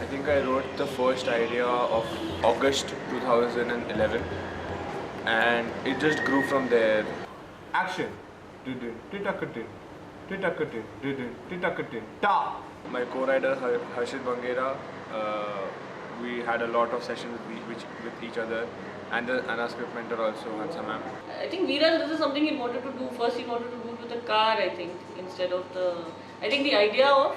I think I wrote the first idea of August 2011 and it just grew from there. Action. Ta. My co-writer Harshit Bangera, we had a lot of sessions with each other and our script mentor also, Hansa ma'am. I think Viral, this is something he wanted to do. First, he wanted to do it with a car, I think, instead of the. I think the idea of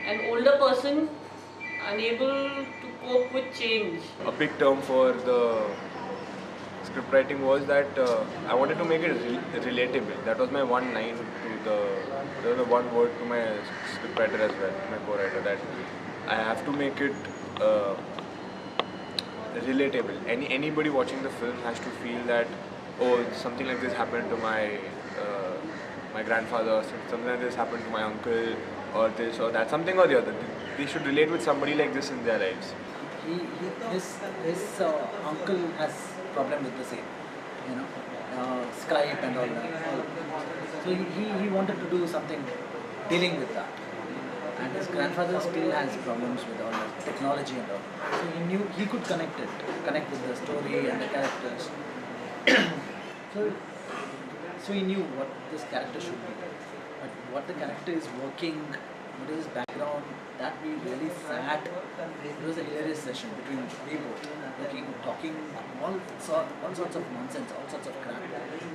an older person unable to cope with change. A big term for the script writing was that I wanted to make it relatable. That was my one line to the one word to my script writer as well, my co-writer, that I have to make it relatable. Anybody watching the film has to feel that, oh, something like this happened to my grandfather, something like this happened to my uncle, or this or that, something or the other. They should relate with somebody like this in their lives. His uncle has problem with the same, Skype and all that. So he wanted to do something dealing with that. And his grandfather still has problems with all the technology and all. So he knew he could connect with the story and the characters. so he knew what this character should be. But what the character is working, what is his background, that we really sat. It was a hilarious session between we both, talking all sorts of nonsense, all sorts of crap,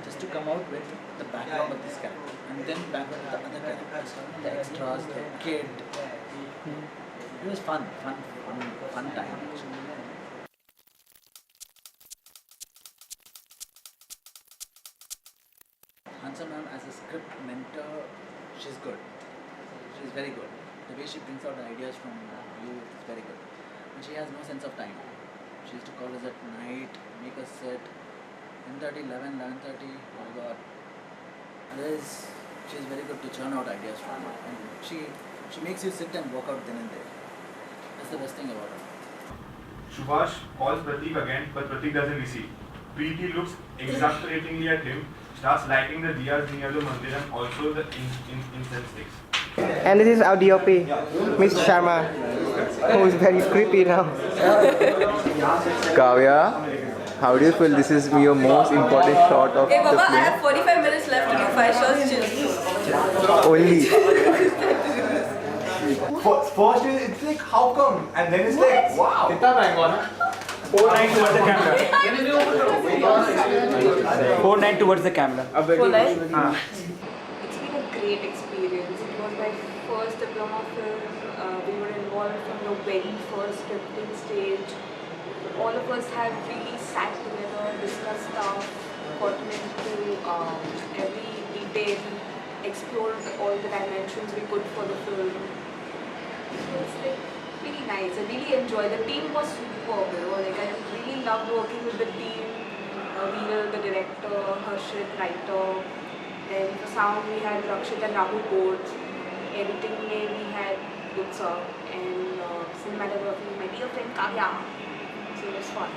just to come out with the background of this character, and then background of the other characters, the extras, the kid. It was fun time actually. Hansa ma'am as a script mentor, she's good. She's very good. The way she brings out the ideas from you is very good. But she has no sense of time. She used to call us at night, make us sit 10:30, 11:30. Oh God. She's very good to churn out ideas from her. And she makes you sit and work out then and there. That's the best thing about her. Subhash calls Pratik again, but Pratik doesn't receive. Preeti looks exasperatingly at him, starts lighting the diyas near the mandir and also the incense sticks. And this is our DOP, Miss Sharma, who is very creepy now. Kavya, how do you feel this is your most important shot of Hey the Baba, I film? have 45 minutes left to do 5 shots. Chill. Only. First it's like, how come? And then it's like, wow. 4-9 towards the camera. 4-9 towards the camera. Full line? It's been a great experience. It was my first diploma film. We were involved from the very first scripting stage. All of us have really sat together, discussed stuff, gotten into every detail, explored all the dimensions we could for the film. So it's like really nice. I really enjoyed. The team was superb. I really loved working with the team. Viral, the director, Harshit, writer. Then for sound we had Rakshit and Rahul both. Editing we had Gutsa. And cinematography, my dear friend Kavya. So it was fun.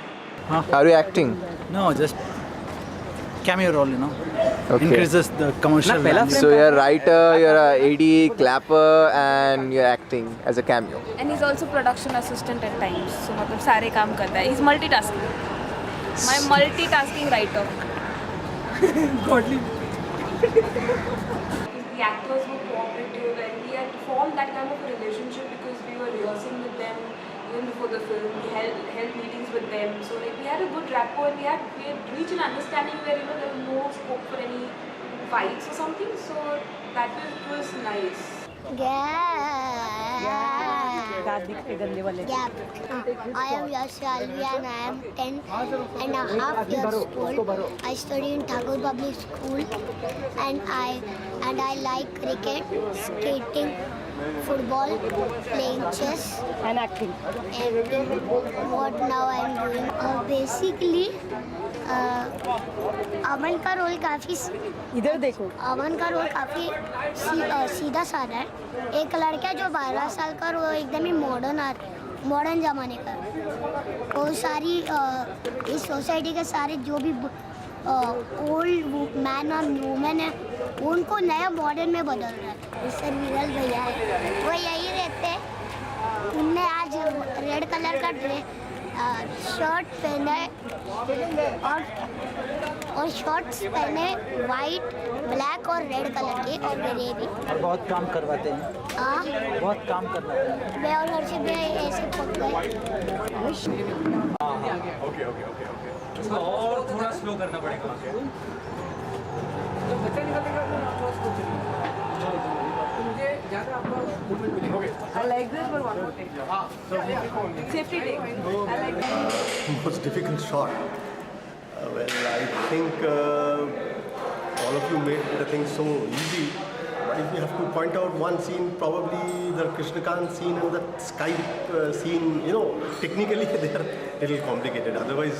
Are you acting? No, just cameo role, Okay. Increases the commercial value. So you're a writer, you're a AD, clapper, and you're acting as a cameo. And he's also production assistant at times. So मतलब सारे काम करता है. He's multitasking. My multitasking writer. Godly. The actors were cooperative and we had formed that kind of a relationship because we were rehearsing with them even before the film. We held meetings with them. So we had a good rapport and we had reached an understanding where there was no scope for any fights or something. So that was nice. I am Yash Alvi and I am 10.5 years old. I study in Thakur Public School and I like cricket, skating, football, playing chess And acting. What now I am doing? Basically, अमन का role काफ़ी इधर देखो. अमन का role काफ़ी सीधा साधा है. एक लड़का जो 12 साल का वो एकदम ही मॉडर्न ज़माने का. वो सारी इस सोसाइटी के सारे जो भी ओल्ड मैन और वुमेन है उनको नया मॉडर्न में बदल रहा है. सर विरल भैया है वो यही रहते हैं उनने आज रेड कलर का शर्ट पहना है और शॉर्ट्स पहने वाइट, ब्लैक और रेड कलर के और ग्रे भी। और बहुत काम करवाते हैं। हाँ, बहुत काम करवाते हैं। मैं और हर्षित भी ऐसे पक गए। Okay. और थोड़ा स्लो करना पड़ेगा। I like this, but one more thing. Safety take. I like this. Most difficult shot. Well, I think all of you made the thing so easy. But if you have to point out one scene, probably the Krishnakant scene and the Skype scene, technically they are a little complicated. Otherwise,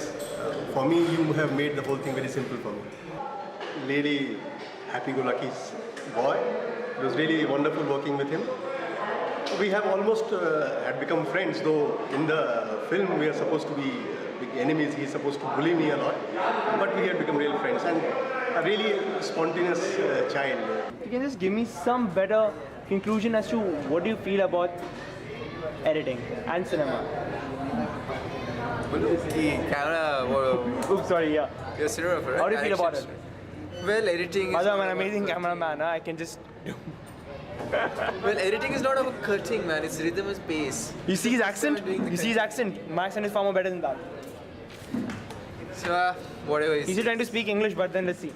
for me, you have made the whole thing very simple for me. Lady Happy-Go-Lucky's boy. It was really wonderful working with him. We have almost had become friends, though in the film we are supposed to be big enemies. He's supposed to bully me a lot, but we had become real friends and a really spontaneous child. You can just give me some better conclusion as to what do you feel about editing and cinema. The camera. Oops, sorry, yeah. You're a cinematographer, right? How do you feel about it? Well, editing is. Although I'm an amazing cameraman, I can just do. Well, editing is not about cutting, man. It's rhythm and pace. You see his accent? You see his accent? My accent is far more better than that. So, whatever He's still trying to speak English, but then let's see.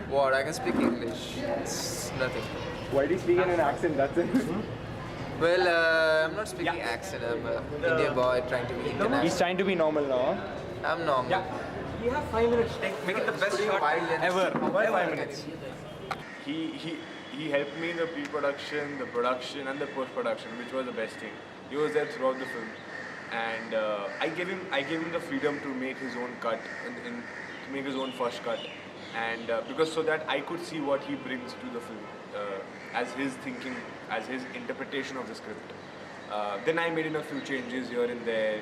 What? I can speak English. It's nothing. Why do you speak in an accent? That's it. Well, I'm not speaking accent. I'm an Indian boy trying to be international. He's trying to be normal now. I'm normal. You have 5 minutes. Make it the best shot ever. Why 5 minutes? He helped me in the pre-production, the production, and the post-production, which was the best thing. He was there throughout the film, and I gave him the freedom to make his own cut, to make his own first cut, and because so that I could see what he brings to the film as his thinking, as his interpretation of the script. Then I made in a few changes here and there,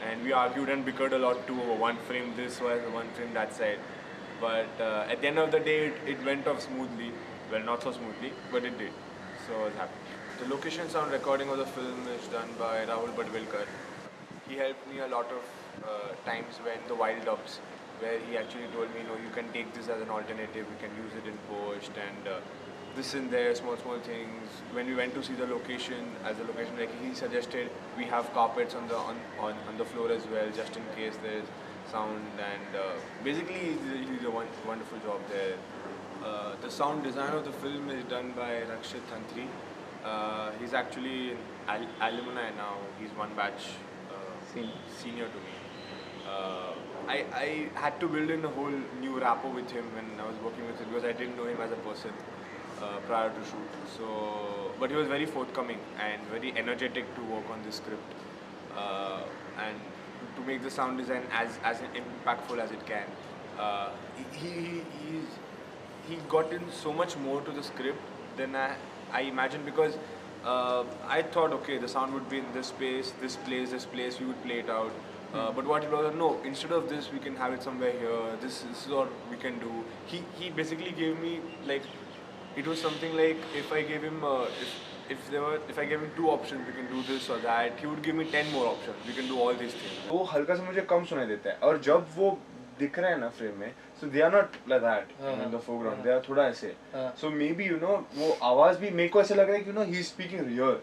and we argued and bickered a lot too over one frame this was, one frame that side. But at the end of the day, it went off smoothly. Well, not so smoothly, but it did. So I was happy. The location sound recording of the film is done by Rahul Badvilkar. He helped me a lot of times when the wild ups, where he actually told me, you can take this as an alternative, you can use it in post, and this and there, small things. When we went to see the location, like he suggested, we have carpets on the floor as well, just in case there's sound, and basically he did a wonderful job there. The sound design of the film is done by Rakshit Thantri. He's actually an alumni now. He's one batch senior to me. I had to build in a whole new rapport with him when I was working with him because I didn't know him as a person prior to shoot. But he was very forthcoming and very energetic to work on this script and to make the sound design as impactful as it can. He got in so much more to the script than I imagined because I thought, okay, the sound would be in this space, this place, we would play it out. But what it was, no, instead of this, we can have it somewhere here, this is what we can do. He basically gave me, like, it was something like, if I gave him, if I gave him 2 options, we can do this or that, he would give me 10 more options, we can do all these things. वो हल्का सा मुझे कम सुनाई देता है और जब वो दिख रहे हैं ना फ्रेम में, so they are not like that in the foreground, they are थोड़ा ऐसे, so maybe वो आवाज भी मेरे को ऐसे लग रहा है कि he is speaking here,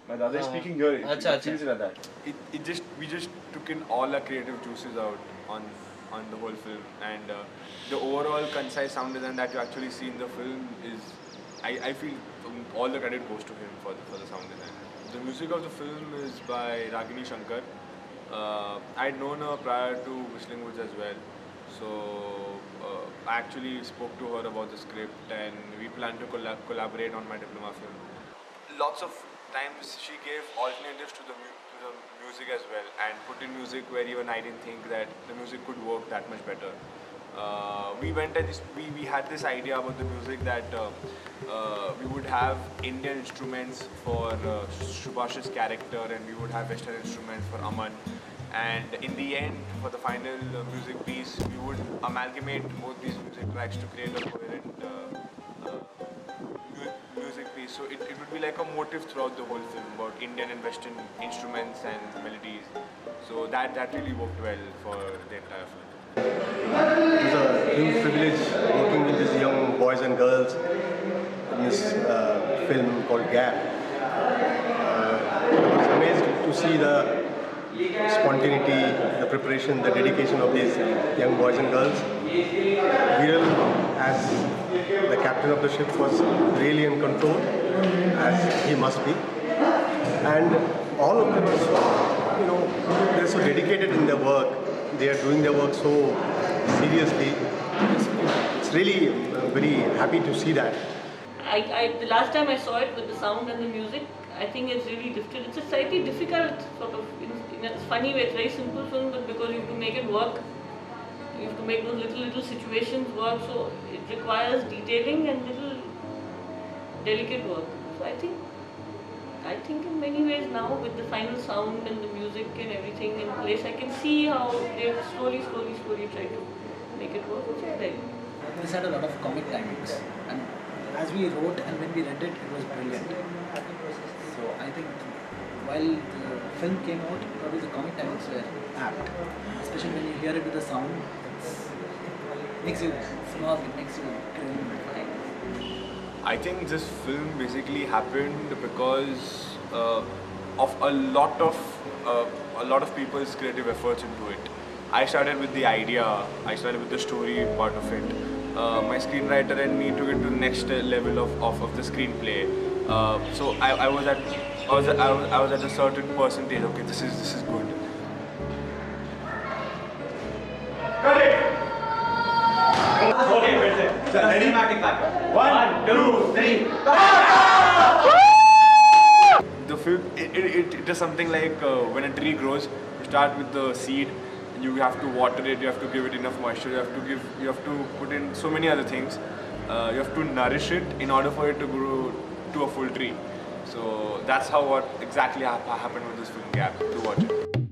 my dada is speaking here, it feels like that. We just took in all our creative juices out on the whole film, and the overall concise sound design that you actually see in the film is, I feel all the credit goes to him for the sound design. The music of the film is by Ragini Shankar. I had known her prior to Whistling Woods as well, so I actually spoke to her about the script and we planned to collaborate on my diploma film. Lots of times she gave alternatives to the music as well and put in music where even I didn't think that the music could work that much better. We went and we had this idea about the music that we would have Indian instruments for Subhash's character and we would have Western instruments for Aman, and in the end for the final music piece we would amalgamate both these music tracks to create a coherent music piece. So it would be like a motif throughout the whole film about Indian and Western instruments and melodies. So that really worked well for the entire film. It was a huge privilege working with these young boys and girls in this film called Gap. I was amazed to see the spontaneity, the preparation, the dedication of these young boys and girls. Viral, as the captain of the ship, was really in control, as he must be. And all of them are so, they're so dedicated in their work. They are doing their work so seriously. It's really very happy to see that. The last time I saw it with the sound and the music, I think it's really difficult. It's a slightly difficult sort of, in a funny way, it's a very simple film, but because you have to make it work, you have to make those little situations work, so it requires detailing and little delicate work. So I think in many ways now, with the final sound and the music and everything in place, I can see how they've slowly tried to make it work, which I like. This had a lot of comic timings, and as we wrote and when we read it, it was brilliant. So I think while the film came out, probably the comic timings were apt, especially when you hear it with the sound. It makes you smug, it makes you grin. I think this film basically happened because of a lot of people's creative efforts into it. I started with the idea, I started with the story part of it. My screenwriter and me took it to the next level of the screenplay. So I was at a certain percentage. Okay, this is good. Cut it. Okay, cinematic factor. 1, 2, 3. The film it is something like when a tree grows, you start with the seed. You have to water it, you have to give it enough moisture, you have to put in so many other things. You have to nourish it in order for it to grow to a full tree. So that's what exactly happened with this film Gap, to watch it.